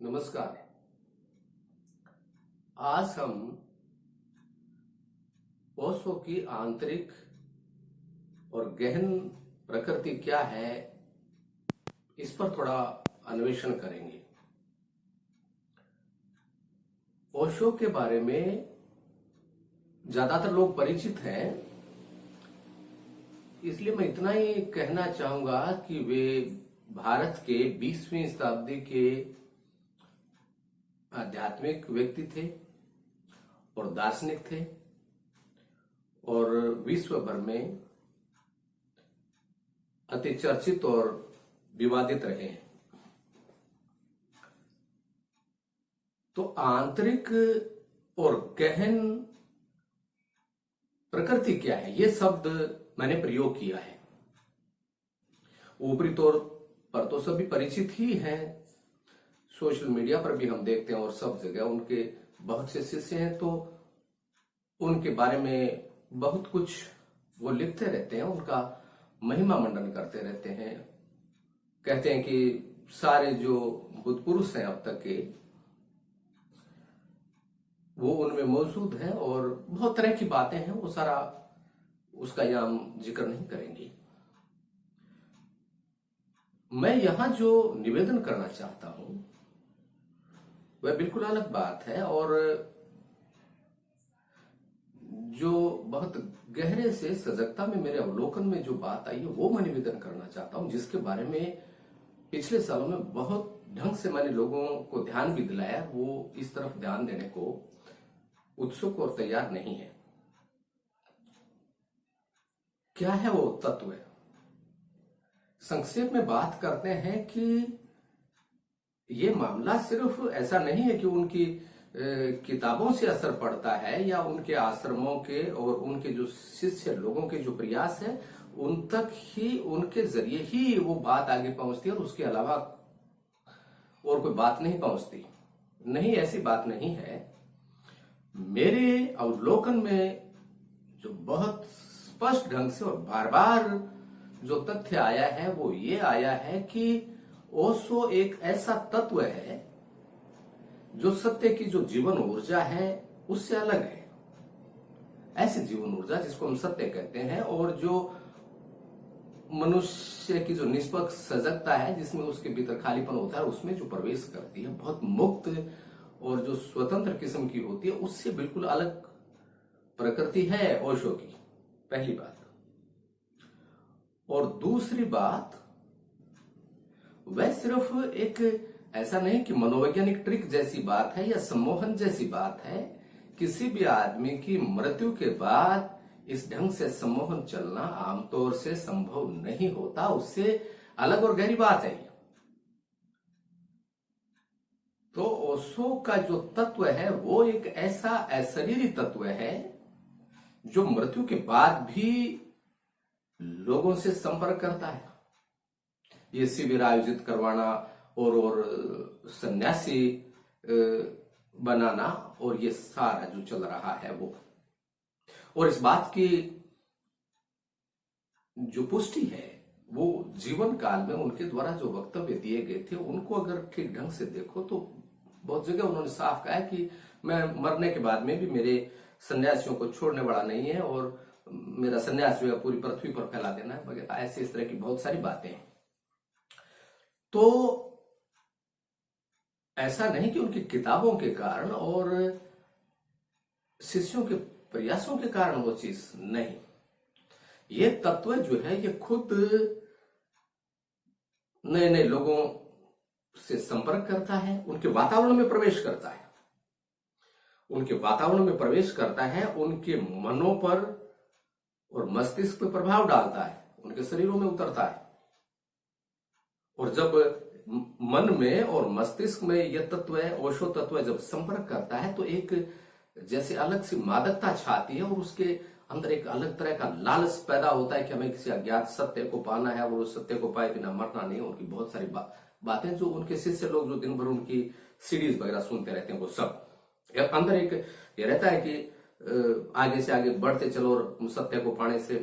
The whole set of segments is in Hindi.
नमस्कार। आज हम ओशो की आंतरिक और गहन प्रकृति क्या है, इस पर थोड़ा अन्वेषण करेंगे। ओशो के बारे में ज्यादातर लोग परिचित हैं, इसलिए मैं इतना ही कहना चाहूंगा कि वे भारत के 20वीं शताब्दी के आध्यात्मिक व्यक्ति थे और दार्शनिक थे और विश्व भर में अति चर्चित और विवादित रहे हैं। तो आंतरिक और गहन प्रकृति क्या है, यह शब्द मैंने प्रयोग किया है। ऊपरी तौर पर तो सभी परिचित ही हैं, सोशल मीडिया पर भी हम देखते हैं और सब जगह उनके बहुत से शिष्य हैं, तो उनके बारे में बहुत कुछ वो लिखते रहते हैं, उनका महिमा मंडन करते रहते हैं। कहते हैं कि सारे जो बुद्ध पुरुष हैं अब तक के, वो उनमें मौजूद हैं और बहुत तरह की बातें हैं, वो सारा उसका यहाँ हम जिक्र नहीं करेंगे। मैं यहां जो निवेदन करना चाहता हूं वह बिल्कुल अलग बात है और जो बहुत गहरे से सजगता में मेरे अवलोकन में जो बात आई है वो मैं निवेदन करना चाहता हूं, जिसके बारे में पिछले सालों में बहुत ढंग से मैंने लोगों को ध्यान भी दिलाया। वो इस तरफ ध्यान देने को उत्सुक और तैयार नहीं है। क्या है वो तत्व? संक्षेप में बात करते हैं कि ये मामला सिर्फ ऐसा नहीं है कि उनकी किताबों से असर पड़ता है या उनके आश्रमों के और उनके जो शिष्य लोगों के जो प्रयास है उन तक ही, उनके जरिए ही वो बात आगे पहुंचती है और उसके अलावा और कोई बात नहीं पहुंचती। नहीं, ऐसी बात नहीं है। मेरे अवलोकन में जो बहुत स्पष्ट ढंग से और बार बार जो तथ्य आया है वो ये आया है कि ओशो एक ऐसा तत्व है जो सत्य की जो जीवन ऊर्जा है उससे अलग है। ऐसी जीवन ऊर्जा जिसको हम सत्य कहते हैं और जो मनुष्य की जो निष्पक्ष सजगता है, जिसमें उसके भीतर खालीपन होता है, उसमें जो प्रवेश करती है, बहुत मुक्त और जो स्वतंत्र किस्म की होती है, उससे बिल्कुल अलग प्रकृति है ओशो की। पहली बात। और दूसरी बात, वह सिर्फ एक ऐसा नहीं कि मनोवैज्ञानिक ट्रिक जैसी बात है या सम्मोहन जैसी बात है। किसी भी आदमी की मृत्यु के बाद इस ढंग से सम्मोहन चलना आमतौर से संभव नहीं होता, उससे अलग और गहरी बात है। तो ओशो का जो तत्व है वो एक ऐसा अशरीरी तत्व है जो मृत्यु के बाद भी लोगों से संपर्क करता है। ये शिविर आयोजित करवाना और सन्यासी बनाना और ये सारा जो चल रहा है वो, और इस बात की जो पुष्टि है वो जीवन काल में उनके द्वारा जो वक्तव्य दिए गए थे उनको अगर ठीक ढंग से देखो तो बहुत जगह उन्होंने साफ कहा है कि मैं मरने के बाद में भी मेरे सन्यासियों को छोड़ने वाला नहीं है और मेरा सन्यास जो है पूरी पृथ्वी पर फैला देना है वगैरह, ऐसे इस तरह की बहुत सारी बातें हैं। तो ऐसा नहीं कि उनकी किताबों के कारण और शिष्यों के प्रयासों के कारण वो चीज नहीं, ये तत्व जो है ये खुद नए नए लोगों से संपर्क करता है, उनके वातावरण में प्रवेश करता है, उनके वातावरण में प्रवेश करता है, उनके मनों पर और मस्तिष्क पर प्रभाव डालता है, उनके शरीरों में उतरता है। और जब मन में और मस्तिष्क में यह तत्व है, ओशो तत्व जब संपर्क करता है तो एक जैसे अलग सी मादकता छाती है और उसके अंदर एक अलग तरह का लालच पैदा होता है कि हमें किसी अज्ञात सत्य को पाना है और उस सत्य को पाए बिना मरना नहीं। उनकी बहुत सारी बातें जो उनके शिष्य लोग जो दिन भर उनकी सीडीज वगैरह सुनते रहते हैं, वो सब अंदर एक ये रहता है कि आगे से आगे बढ़ते चलो और सत्य को पाने से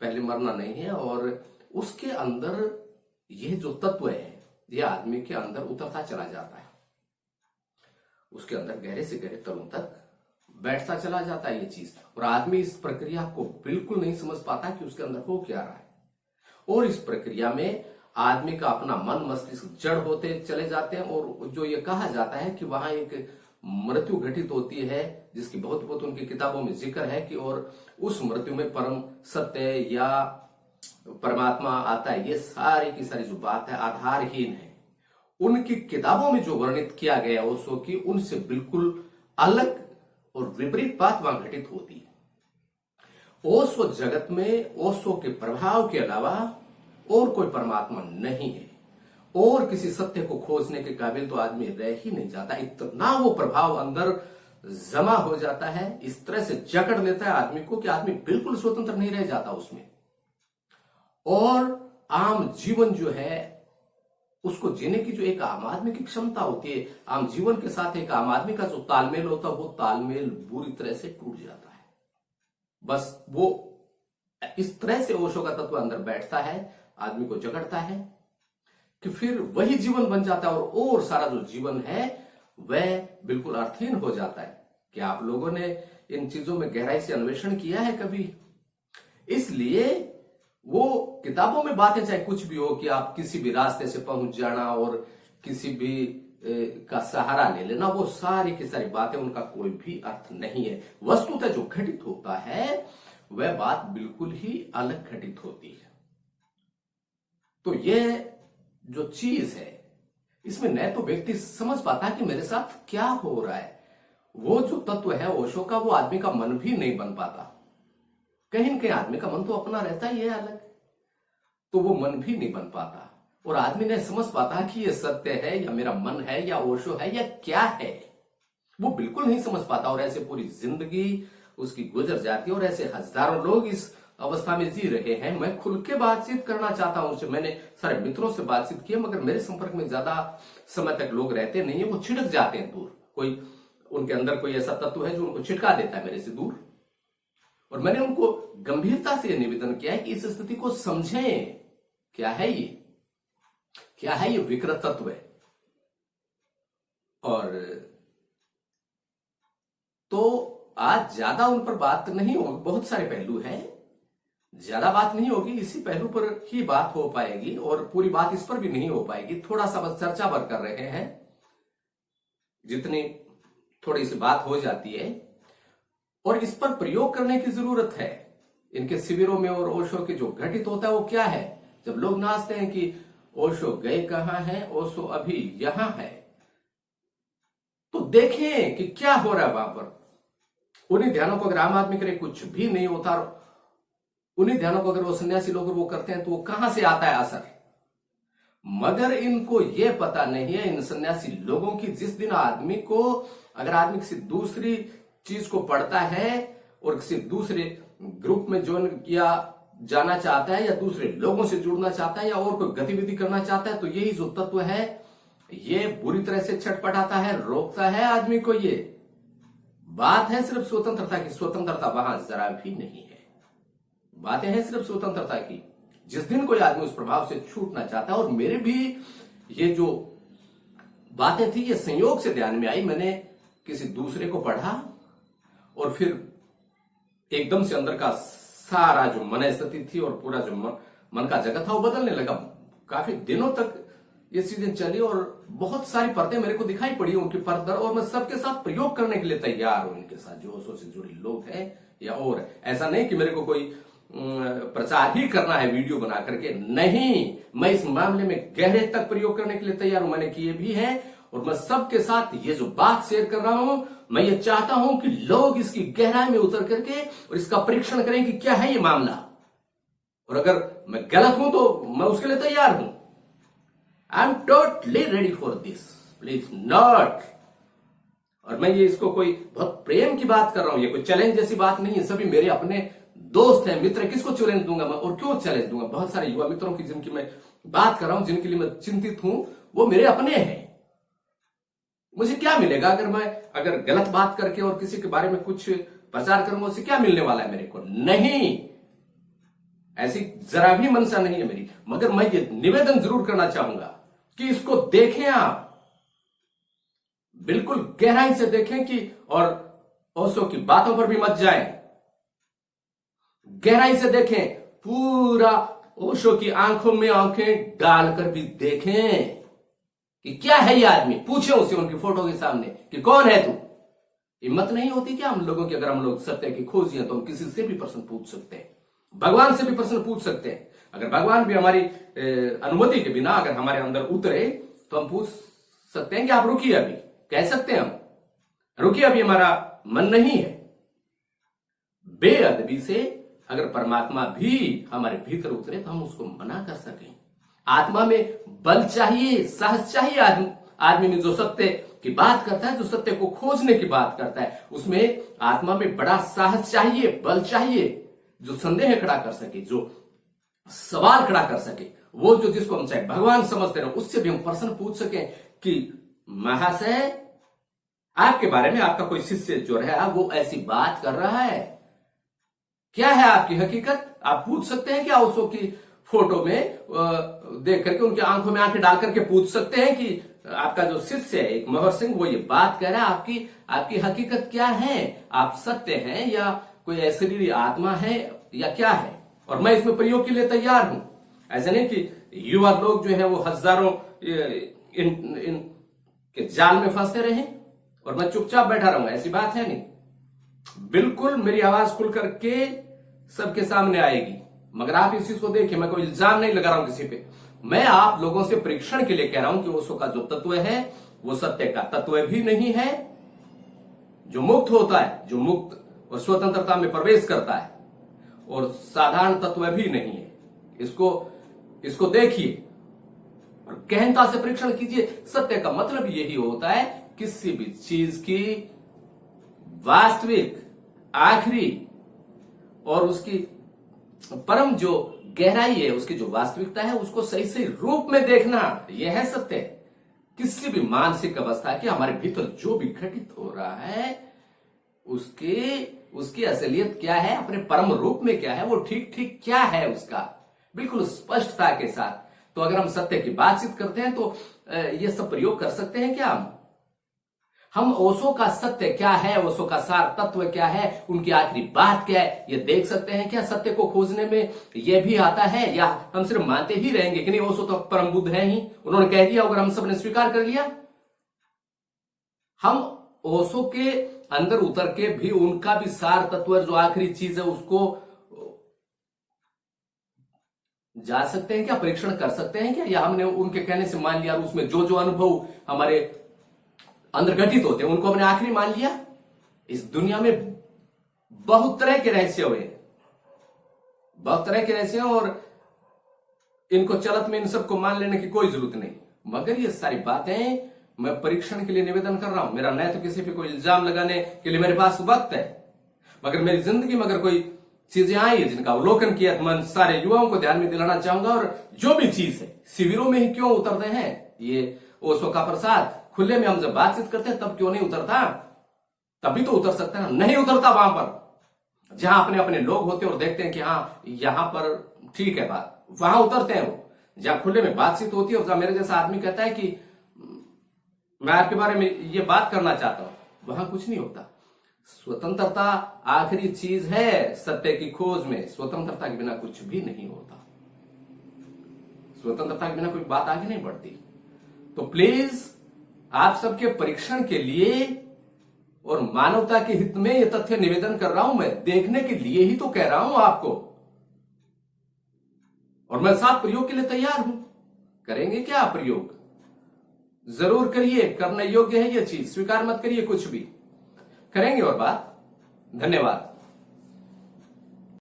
पहले मरना नहीं है। और उसके अंदर यह जो तत्व है ये आदमी के अंदर उतरता चला जाता है। उसके अंदर गहरे से गहरे तलों तक बैठता चला जाता है ये चीज, और आदमी इस प्रक्रिया को बिल्कुल नहीं समझ पाता कि उसके अंदर हो क्या रहा है। और इस प्रक्रिया में आदमी का अपना मन मस्तिष्क जड़ होते चले जाते हैं, और जो ये कहा जाता है कि वहां एक मृत्यु घटित होती है, जिसकी बहुत बहुत उनकी किताबों में जिक्र है कि और उस मृत्यु में परम सत्य या परमात्मा आता है। ये सारी की सारी जो बात है आधारहीन है। उनकी किताबों में जो वर्णित किया गया ओशो की, उनसे बिल्कुल अलग और विपरीत बात वहां घटित होती है। ओशो जगत में ओशो के प्रभाव के अलावा और कोई परमात्मा नहीं है, और किसी सत्य को खोजने के काबिल तो आदमी रह ही नहीं जाता। इतना वो प्रभाव अंदर जमा हो जाता है, इस तरह से जकड़ लेता है आदमी को कि आदमी बिल्कुल स्वतंत्र नहीं रह जाता उसमें। और आम जीवन जो है उसको जीने की जो एक आम आदमी की क्षमता होती है, आम जीवन के साथ एक आम आदमी का जो तालमेल होता है, वो तालमेल बुरी तरह से टूट जाता है। बस वो इस तरह से ओशो का तत्व अंदर बैठता है, आदमी को जकड़ता है कि फिर वही जीवन बन जाता है, और सारा जो जीवन है वह बिल्कुल अर्थहीन हो जाता है। क्या आप लोगों ने इन चीजों में गहराई से अन्वेषण किया है कभी? इसलिए वो किताबों में बातें चाहे कुछ भी हो कि आप किसी भी रास्ते से पहुंच जाना और किसी भी का सहारा ले लेना, वो सारी की सारी बातें, उनका कोई भी अर्थ नहीं है। वस्तुतः जो घटित होता है वह बात बिल्कुल ही अलग घटित होती है। तो यह जो चीज है, इसमें न तो व्यक्ति समझ पाता कि मेरे साथ क्या हो रहा है। वो जो तत्व है ओशो का, वो आदमी का मन भी नहीं बन पाता। कहीं न कहीं आदमी का मन तो अपना रहता ही है अलग, तो वो मन भी नहीं बन पाता, और आदमी ने समझ पाता कि ये सत्य है या मेरा मन है या ओशो है या क्या है, वो बिल्कुल नहीं समझ पाता। और ऐसे पूरी जिंदगी उसकी गुजर जाती है, और ऐसे हजारों लोग इस अवस्था में जी रहे हैं। मैं खुल के बातचीत करना चाहता हूं उनसे, मैंने सारे मित्रों से बातचीत की, मगर मेरे संपर्क में ज्यादा समय तक लोग रहते नहीं है, वो छिड़क जाते हैं दूर। कोई उनके अंदर कोई ऐसा तत्व है जो उनको छिटका देता है मेरे से दूर। और मैंने उनको गंभीरता से निवेदन किया है कि इस स्थिति को समझें, क्या है ये, क्या है ये विकृत तत्व है। और तो आज ज्यादा उन पर बात नहीं होगी, बहुत सारे पहलू हैं, ज्यादा बात नहीं होगी, इसी पहलू पर ही बात हो पाएगी, और पूरी बात इस पर भी नहीं हो पाएगी। थोड़ा सा बस चर्चा भर कर रहे हैं, जितनी थोड़ी सी बात हो जाती है। और इस पर प्रयोग करने की जरूरत है इनके शिविरों में। और ओशो के जो घटित होता है वो क्या है, जब लोग नाचते हैं कि ओशो गए कहां हैं, ओशो अभी यहां है, तो देखें कि क्या हो रहा है वहां पर। उन्हीं ध्यानों को अगर आम आदमी करे कुछ भी नहीं होता, उन्हीं ध्यानों को अगर वो सन्यासी लोग वो करते हैं, तो वो कहां से आता है असर। मगर इनको ये पता नहीं है, इन सन्यासी लोगों की, जिस दिन आदमी को, अगर आदमी किसी दूसरी चीज को पढ़ता है और किसी दूसरे ग्रुप में ज्वाइन किया जाना चाहता है, या दूसरे लोगों से जुड़ना चाहता है, या और कोई गतिविधि करना चाहता है, तो यही जो तत्व है ये बुरी तरह से छटपटाता है, रोकता है आदमी को। ये बात है सिर्फ स्वतंत्रता की, स्वतंत्रता वहां जरा भी नहीं है। बातें हैं सिर्फ स्वतंत्रता की। जिस दिन कोई आदमी उस प्रभाव से छूटना चाहता है, और मेरे भी ये जो बातें थी ये संयोग से ध्यान में आई, मैंने किसी दूसरे को पढ़ा, और फिर एकदम से अंदर का सारा जो मन स्थिति थी और पूरा जो मन का जगत था वो बदलने लगा। काफी दिनों तक ये चीजें चली, और बहुत सारी परतें मेरे को दिखाई पड़ी उनकी परत, और मैं सबके साथ प्रयोग करने के लिए तैयार हूं, इनके साथ जो ओशो से जुड़े लोग हैं या और। ऐसा नहीं कि मेरे को कोई प्रचार ही करना है वीडियो बना करके, नहीं, मैं इस मामले में गहरे तक प्रयोग करने के लिए तैयार हूं, मैंने किए भी है। और मैं सबके साथ ये जो बात शेयर कर रहा हूं, मैं ये चाहता हूं कि लोग इसकी गहराई में उतर करके और इसका परीक्षण करें कि क्या है ये मामला, और अगर मैं गलत हूं तो मैं उसके लिए तैयार हूं। I am totally ready for this, please not. और मैं ये इसको कोई बहुत प्रेम की बात कर रहा हूं, ये कोई चैलेंज जैसी बात नहीं है। सभी मेरे अपने दोस्त हैं, मित्र, किसको चैलेंज दूंगा मैं, और क्यों चैलेंज दूंगा। बहुत सारे युवा मित्रों की जिनकी मैं बात कर रहा हूं, जिनके लिए मैं चिंतित हूं, वो मेरे अपने हैं। मुझे क्या मिलेगा अगर गलत बात करके और किसी के बारे में कुछ प्रचार करूंगा, उससे क्या मिलने वाला है मेरे को? नहीं, ऐसी जरा भी मनसा नहीं है मेरी। मगर मैं ये निवेदन जरूर करना चाहूंगा कि इसको देखें आप। बिल्कुल गहराई से देखें कि और ओशो की बातों पर भी मत जाएं। गहराई से देखें, पूरा ओशो की आंखों में आंखें डालकर भी देखें कि क्या है ये आदमी। पूछे उसे उनकी फोटो के सामने कि कौन है तू। हिम्मत नहीं होती क्या हम लोगों की? अगर हम लोग सत्य की खोजी हैं तो हम किसी से भी प्रश्न पूछ सकते हैं, भगवान से भी प्रश्न पूछ सकते हैं। अगर भगवान भी हमारी अनुमति के बिना अगर हमारे अंदर उतरे तो हम पूछ सकते हैं कि आप रुकिए, अभी कह सकते हैं हम रुकिए, अभी हमारा मन नहीं है। बेअदबी से अगर परमात्मा भी हमारे भीतर उतरे तो हम उसको मना कर सकें। आत्मा में बल चाहिए, साहस चाहिए। आदमी में जो सत्य की बात करता है, जो सत्य को खोजने की बात करता है, उसमें आत्मा में बड़ा साहस चाहिए, बल चाहिए, जो संदेह खड़ा कर सके, जो सवाल खड़ा कर सके। वो जो जिसको हम चाहे भगवान समझते रहो, उससे भी हम प्रश्न पूछ सकें कि महाशय, आपके बारे में आपका कोई शिष्य जो है वो ऐसी बात कर रहा है, क्या है आपकी हकीकत? आप पूछ सकते हैं क्या? उसको की फोटो में देख करके उनकी आंखों में आंखें डाल करके पूछ सकते हैं कि आपका जो शिष्य है एक महर सिंह, वो ये बात कह रहा है, आपकी हकीकत क्या है? आप सत्य हैं या कोई ऐसी आत्मा है या क्या है? और मैं इसमें प्रयोग के लिए तैयार हूं। ऐसा नहीं कि युवा लोग जो है वो हजारों इन के जाल में फंसते रहे और मैं चुपचाप बैठा रहूंगा, ऐसी बात है नहीं। बिल्कुल मेरी आवाज खुल करके सबके सामने आएगी, मगर आप इस चीज को देखिए, मैं कोई इल्जाम नहीं लगा रहा हूं किसी पे। मैं आप लोगों से परीक्षण के लिए कह रहा हूं कि ओशो का जो तत्व है वो सत्य का तत्व भी नहीं है। जो मुक्त होता है, जो मुक्त और स्वतंत्रता में प्रवेश करता है, और साधारण तत्व भी नहीं है। इसको देखिए और गहनता से परीक्षण कीजिए। सत्य का मतलब यही होता है किसी भी चीज की वास्तविक, आखिरी और उसकी परम जो गहराई है, उसकी जो वास्तविकता है, उसको सही सही रूप में देखना, यह है सत्य। किसी भी मानसिक अवस्था के हमारे भीतर जो भी घटित हो रहा है, उसकी असलियत क्या है, अपने परम रूप में क्या है, वो ठीक ठीक क्या है उसका, बिल्कुल स्पष्टता के साथ। तो अगर हम सत्य की बातचीत करते हैं तो ये सब प्रयोग कर सकते हैं क्या? हम ओशो का सत्य क्या है, ओशो का सार तत्व क्या है, उनकी आखिरी बात क्या है, ये देख सकते हैं क्या? सत्य को खोजने में ये भी आता है, या हम सिर्फ मानते ही रहेंगे कि नहीं ओशो तो परम बुद्ध है ही, उन्होंने कह दिया, अगर हम सब ने स्वीकार कर लिया। हम ओशो के अंदर उतर के भी उनका भी सार तत्व जो आखिरी चीज है उसको जा सकते हैं क्या? परीक्षण कर सकते हैं क्या? या हमने उनके कहने से मान लिया और उसमें जो जो अनुभव हमारे अंदर घटित होते हैं उनको हमने आखिरी मान लिया? इस दुनिया में बहुत तरह के रहस्य हुए, बहुत तरह के रहस्य, और इनको चलत में इन सबको मान लेने की कोई जरूरत नहीं। मगर ये सारी बातें मैं परीक्षण के लिए निवेदन कर रहा हूं। मेरा न तो किसी पे कोई इल्जाम लगाने के लिए मेरे पास वक्त है, मगर मेरी जिंदगी में अगर कोई चीजें आई है जिनका अवलोकन किया तो मैं सारे युवाओं को ध्यान में दिलाना चाहूंगा। और जो भी चीज है, शिविरों में ही क्यों उतरते हैं ये ओशो का प्रसाद, खुले में हम जब बातचीत करते हैं तब क्यों नहीं उतरता? तभी तो उतर सकता है ना। नहीं उतरता वहां पर जहां अपने अपने लोग होते हैं और देखते हैं कि हाँ यहां पर ठीक है बात, वहां उतरते हैं वो। जहां खुले में बातचीत होती है और जहां मेरे जैसा आदमी कहता है कि मैं आपके बारे में ये बात करना चाहता हूं, वहां कुछ नहीं होता। स्वतंत्रता आखिरी चीज है सत्य की खोज में। स्वतंत्रता के बिना कुछ भी नहीं होता। स्वतंत्रता के बिना कोई बात आगे नहीं बढ़ती। तो प्लीज आप सबके परीक्षण के लिए और मानवता के हित में यह तथ्य निवेदन कर रहा हूं। मैं देखने के लिए ही तो कह रहा हूं आपको, और मैं साथ प्रयोग के लिए तैयार हूं। करेंगे क्या प्रयोग? जरूर करिए, करने योग्य है यह चीज, स्वीकार मत करिए कुछ भी। करेंगे और बात। धन्यवाद।